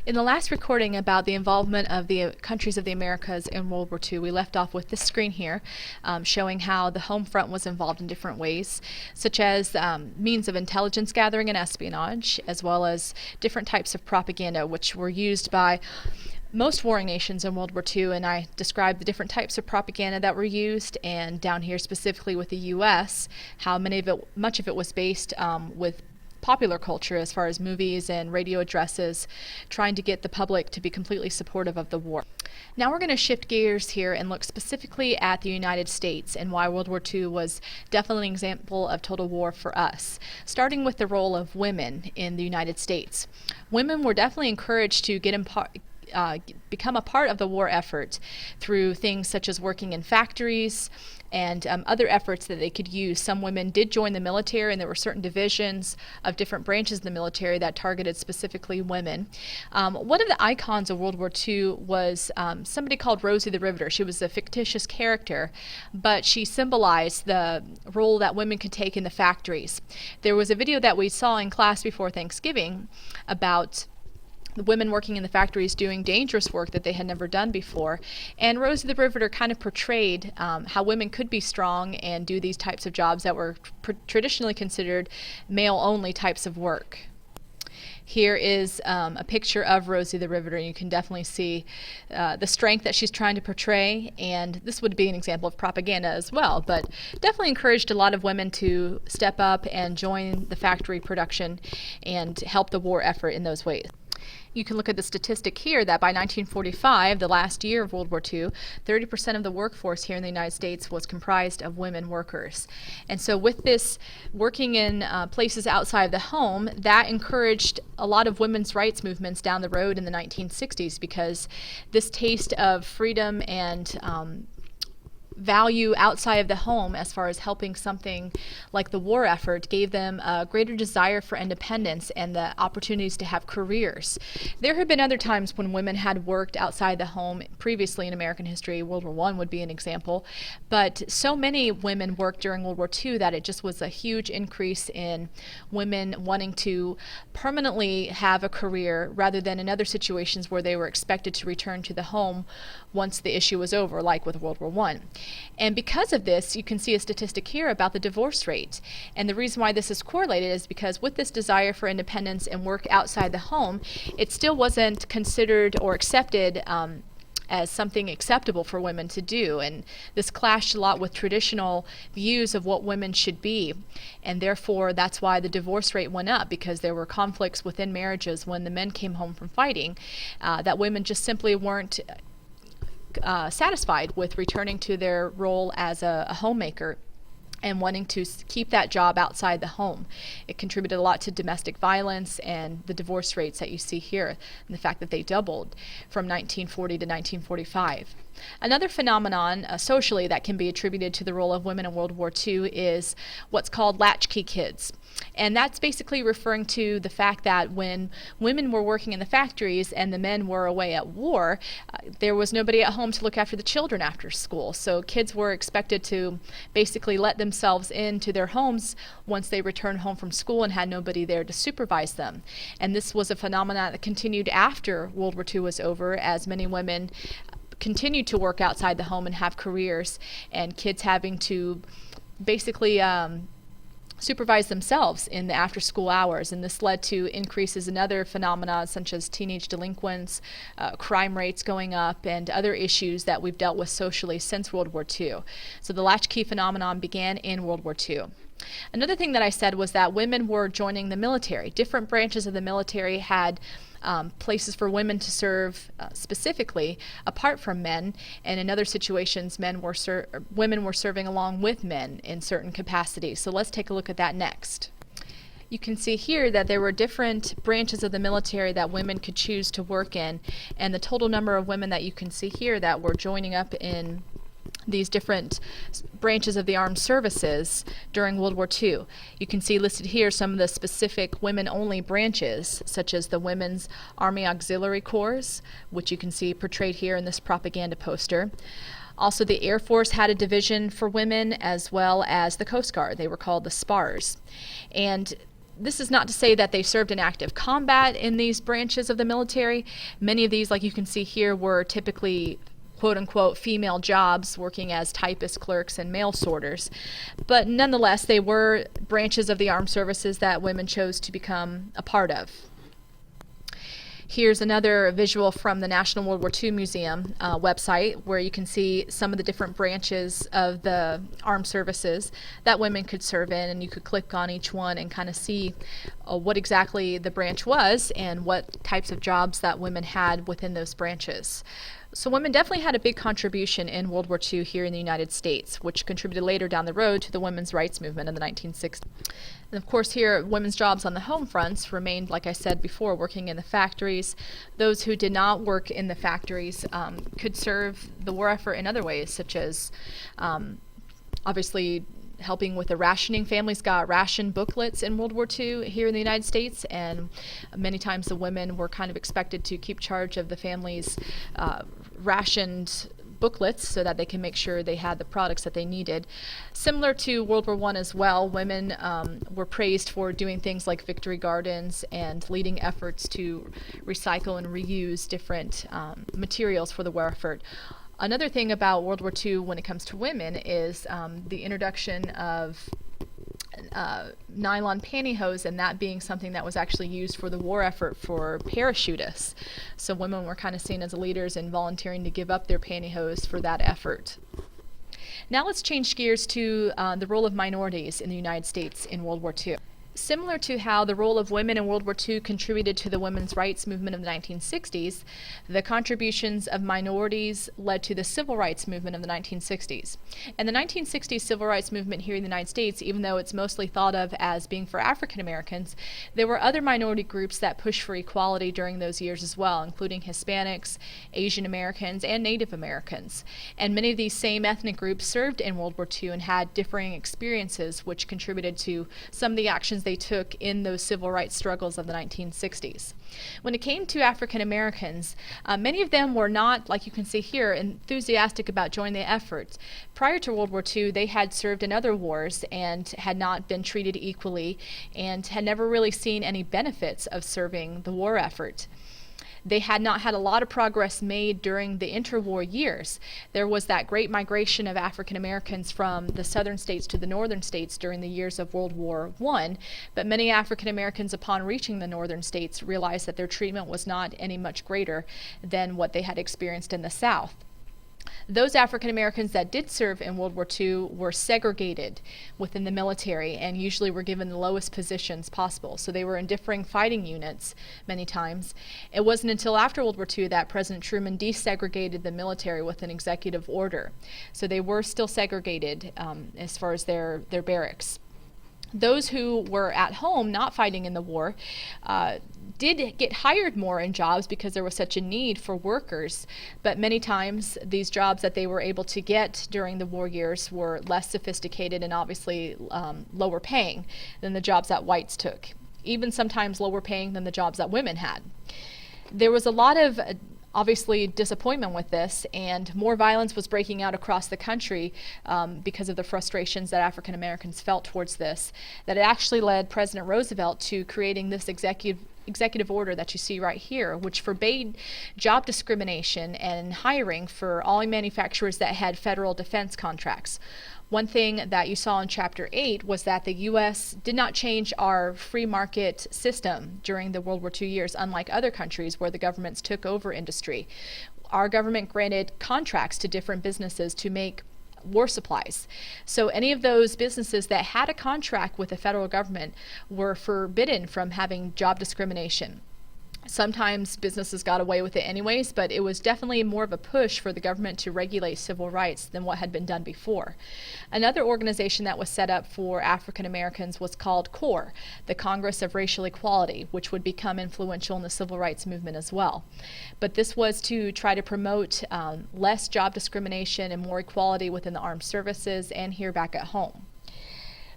In the last recording about the involvement of the countries of the Americas in World War II, we left off with this screen here showing how the home front was involved in different ways, such as means of intelligence gathering and espionage, as well as different types of propaganda which were used by most warring nations in World War II, and I described the different types of propaganda that were used, and down here specifically with the U.S., how much of it was based with popular culture as far as movies and radio addresses, trying to get the public to be completely supportive of the war. Now we're going to shift gears here and look specifically at the United States and why World War II was definitely an example of total war for us, starting with the role of women in the United States. Women were definitely encouraged to become a part of the war effort through things such as working in factories and other efforts that they could use. Some women did join the military, and there were certain divisions of different branches of the military that targeted specifically women. One of the icons of World War II was somebody called Rosie the Riveter. She was a fictitious character, but she symbolized the role that women could take in the factories. There was a video that we saw in class before Thanksgiving about the women working in the factories doing dangerous work that they had never done before. And Rosie the Riveter kind of portrayed how women could be strong and do these types of jobs that were traditionally considered male-only types of work. Here is a picture of Rosie the Riveter, and you can definitely see the strength that she's trying to portray, and this would be an example of propaganda as well, but definitely encouraged a lot of women to step up and join the factory production and help the war effort in those ways. You can look at the statistic here that by 1945, the last year of World War II, 30% of the workforce here in the United States was comprised of women workers. And so with this working in places outside of the home, that encouraged a lot of women's rights movements down the road in the 1960s, because this taste of freedom and value outside of the home as far as helping something like the war effort gave them a greater desire for independence and the opportunities to have careers. There have been other times when women had worked outside the home previously in American history. World War I would be an example, but so many women worked during World War II that it just was a huge increase in women wanting to permanently have a career rather than in other situations where they were expected to return to the home once the issue was over, like with World War I. And because of this, you can see a statistic here about the divorce rate. And the reason why this is correlated is because with this desire for independence and work outside the home, it still wasn't considered or accepted as something acceptable for women to do. And this clashed a lot with traditional views of what women should be. And therefore, that's why the divorce rate went up, because there were conflicts within marriages when the men came home from fighting, that women just simply weren't satisfied with returning to their role as a homemaker and wanting to keep that job outside the home. It contributed a lot to domestic violence and the divorce rates that you see here, and the fact that they doubled from 1940 to 1945. Another phenomenon socially that can be attributed to the role of women in World War II is what's called latchkey kids. And that's basically referring to the fact that when women were working in the factories and the men were away at war, there was nobody at home to look after the children after school. So kids were expected to basically let themselves into their homes once they returned home from school and had nobody there to supervise them. And this was a phenomenon that continued after World War II was over, as many women continued to work outside the home and have careers, and kids having to basically supervise themselves in the after-school hours. And this led to increases in other phenomena such as teenage delinquents, crime rates going up, and other issues that we've dealt with socially since World War II. So the latchkey phenomenon began in World War II. Another thing that I said was that women were joining the military. Different branches of the military had places for women to serve specifically apart from men, and in other situations women were serving along with men in certain capacities. So let's take a look at that next. You can see here that there were different branches of the military that women could choose to work in, and the total number of women that you can see here that were joining up in these different branches of the armed services during World War II. You can see listed here some of the specific women-only branches, such as the Women's Army Auxiliary Corps, which you can see portrayed here in this propaganda poster. Also, the Air Force had a division for women, as well as the Coast Guard. They were called the SPARs. And This is not to say that they served in active combat in these branches of the military. Many of these, like you can see here, were typically quote-unquote female jobs, working as typist clerks and mail sorters. But nonetheless, they were branches of the armed services that women chose to become a part of. Here's another visual from the National World War II Museum website, where you can see some of the different branches of the armed services that women could serve in, and you could click on each one and kind of see what exactly the branch was and what types of jobs that women had within those branches. So women definitely had a big contribution in World War II here in the United States, which contributed later down the road to the women's rights movement in the 1960s. And of course here, women's jobs on the home fronts remained, like I said before, working in the factories. Those who did not work in the factories could serve the war effort in other ways, such as obviously helping with the rationing. Families got ration booklets in World War II here in the United States, and many times the women were kind of expected to keep charge of the family's rationed booklets so that they can make sure they had the products that they needed. Similar to World War I as well, women were praised for doing things like victory gardens and leading efforts to recycle and reuse different materials for the war effort. Another thing about World War II when it comes to women is the introduction of nylon pantyhose, and that being something that was actually used for the war effort for parachutists. So women were kind of seen as leaders in volunteering to give up their pantyhose for that effort. Now let's change gears to the role of minorities in the United States in World War II. Similar to how the role of women in World War II contributed to the women's rights movement of the 1960s, the contributions of minorities led to the civil rights movement of the 1960s. And the 1960s civil rights movement here in the United States, even though it's mostly thought of as being for African Americans, there were other minority groups that pushed for equality during those years as well, including Hispanics, Asian Americans, and Native Americans. And many of these same ethnic groups served in World War II and had differing experiences, which contributed to some of the actions they took in those civil rights struggles of the 1960s. When it came to African Americans, many of them were not, like you can see here, enthusiastic about joining the effort. Prior to World War II, they had served in other wars and had not been treated equally and had never really seen any benefits of serving the war effort. They had not had a lot of progress made during the interwar years. There was that great migration of African Americans from the southern states to the northern states during the years of World War I, but many African Americans upon reaching the northern states realized that their treatment was not any much greater than what they had experienced in the South. Those African Americans that did serve in World War II were segregated within the military and usually were given the lowest positions possible. So they were in differing fighting units many times. It wasn't until after World War II that President Truman desegregated the military with an executive order. So they were still segregated as far as their barracks. Those who were at home not fighting in the war did get hired more in jobs because there was such a need for workers, but many times these jobs that they were able to get during the war years were less sophisticated and obviously lower paying than the jobs that whites took, even sometimes lower paying than the jobs that women had. There was a lot of obviously disappointment with this, and more violence was breaking out across the country because of the frustrations that African Americans felt towards this, that it actually led President Roosevelt to creating this executive order that you see right here, which forbade job discrimination and hiring for all manufacturers that had federal defense contracts. One thing that you saw in Chapter 8 was that the U.S. did not change our free market system during the World War II years, unlike other countries where the governments took over industry. Our government granted contracts to different businesses to make war supplies. So any of those businesses that had a contract with the federal government were forbidden from having job discrimination. Sometimes businesses got away with it anyways, but it was definitely more of a push for the government to regulate civil rights than what had been done before. Another organization that was set up for African Americans was called CORE, the Congress of Racial Equality, which would become influential in the civil rights movement as well. But this was to try to promote less job discrimination and more equality within the armed services and here back at home.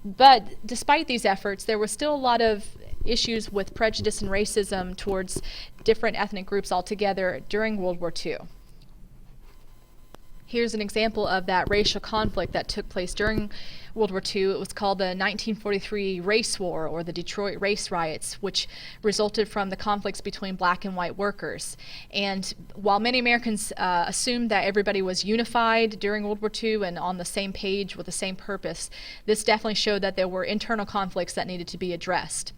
But despite these efforts, there was still a lot of issues with prejudice and racism towards different ethnic groups altogether during World War II. Here's an example of that racial conflict that took place during World War II. It was called the 1943 Race War, or the Detroit Race Riots, which resulted from the conflicts between black and white workers. And while many Americans assumed that everybody was unified during World War II and on the same page with the same purpose, this definitely showed that there were internal conflicts that needed to be addressed.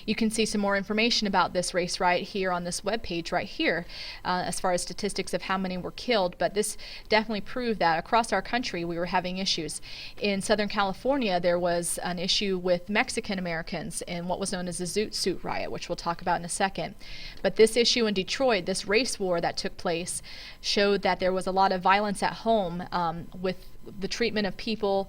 You can see some more information about this race riot here on this webpage right here, as far as statistics of how many were killed, but this definitely proved that across our country we were having issues. In Southern California, there was an issue with Mexican Americans in what was known as the Zoot Suit Riot, which we'll talk about in a second. But this issue in Detroit, this race war that took place, showed that there was a lot of violence at home with the treatment of people,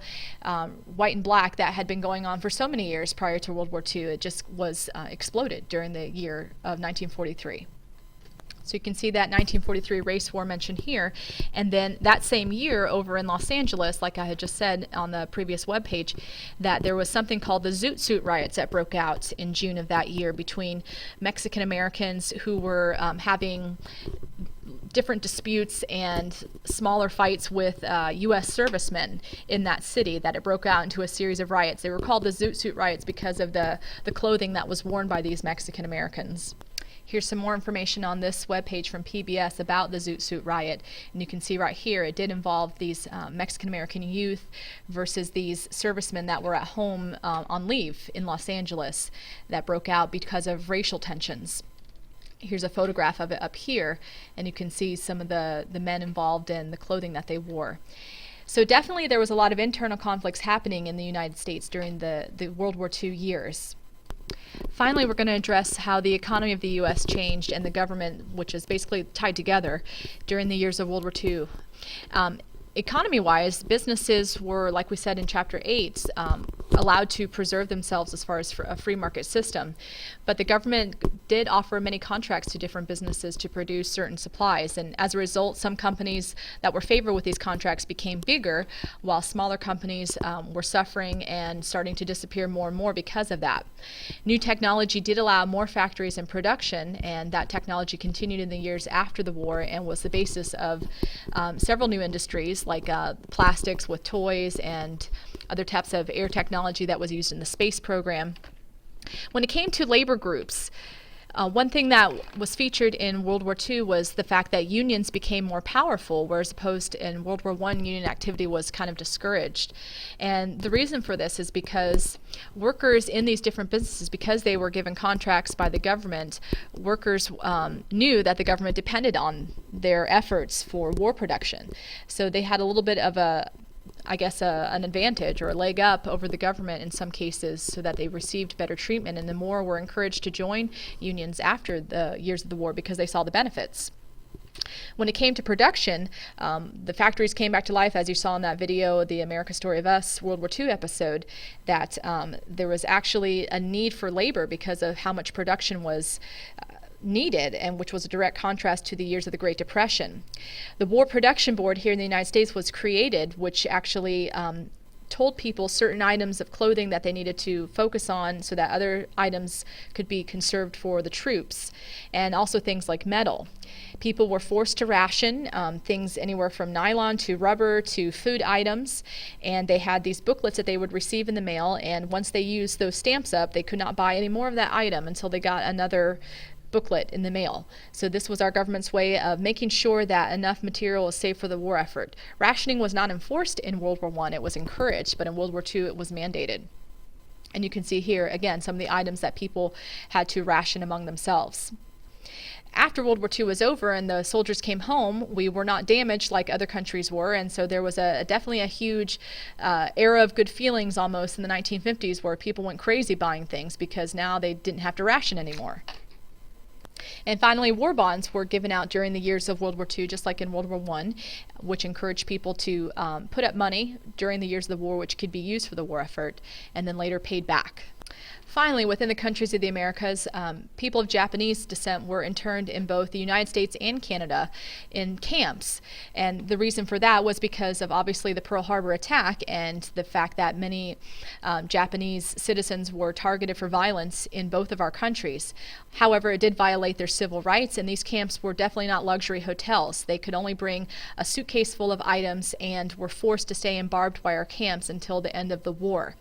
white and black, that had been going on for so many years prior to World War II. It just was exploded during the year of 1943. So you can see that 1943 race war mentioned here. And then that same year over in Los Angeles, like I had just said on the previous webpage, that there was something called the Zoot Suit riots that broke out in June of that year between Mexican Americans who were having different disputes and smaller fights with U.S. servicemen in that city, that it broke out into a series of riots. They were called the Zoot Suit riots because of the clothing that was worn by these Mexican Americans. Here's some more information on this webpage from PBS about the Zoot Suit riot. And you can see right here it did involve these Mexican American youth versus these servicemen that were at home on leave in Los Angeles, that broke out because of racial tensions. Here's a photograph of it up here, and you can see some of the men involved in the clothing that they wore. So definitely there was a lot of internal conflicts happening in the United States during the World War II years. Finally, we're going to address how the economy of the U.S. changed and the government, which is basically tied together, during the years of World War II. Economy-wise, businesses were, like we said in Chapter 8, allowed to preserve themselves as far as a free market system. But the government did offer many contracts to different businesses to produce certain supplies. And as a result, some companies that were favored with these contracts became bigger, while smaller companies were suffering and starting to disappear more and more because of that. New technology did allow more factories in production, and that technology continued in the years after the war and was the basis of several new industries, like plastics with toys and other types of air technology that was used in the space program. When it came to labor groups, one thing that was featured in World War II was the fact that unions became more powerful, whereas opposed in World War I, union activity was kind of discouraged. And the reason for this is because workers in these different businesses, because they were given contracts by the government, workers knew that the government depended on their efforts for war production. So they had a little bit of an advantage or a leg up over the government in some cases, so that they received better treatment, and the more were encouraged to join unions after the years of the war because they saw the benefits. When it came to production, the factories came back to life, as you saw in that video, the America Story of Us World War II episode, that there was actually a need for labor because of how much production was needed, and which was a direct contrast to the years of the Great Depression. The War Production Board here in the United States was created, which actually told people certain items of clothing that they needed to focus on so that other items could be conserved for the troops, and also things like metal. People were forced to ration things anywhere from nylon to rubber to food items, and they had these booklets that they would receive in the mail, and once they used those stamps up, they could not buy any more of that item until they got another booklet in the mail. So this was our government's way of making sure that enough material was saved for the war effort. Rationing was not enforced in World War I, it was encouraged, but in World War II it was mandated. And you can see here again some of the items that people had to ration among themselves. After World War II was over and the soldiers came home, we were not damaged like other countries were, and so there was definitely a huge era of good feelings almost in the 1950s, where people went crazy buying things because now they didn't have to ration anymore. And finally, war bonds were given out during the years of World War II, just like in World War I, which encouraged people to put up money during the years of the war, which could be used for the war effort, and then later paid back. Finally, within the countries of the Americas, people of Japanese descent were interned in both the United States and Canada in camps. And the reason for that was because of obviously the Pearl Harbor attack and the fact that many Japanese citizens were targeted for violence in both of our countries. However, it did violate their civil rights, and these camps were definitely not luxury hotels. They could only bring a suitcase full of items and were forced to stay in barbed wire camps until the end of the war.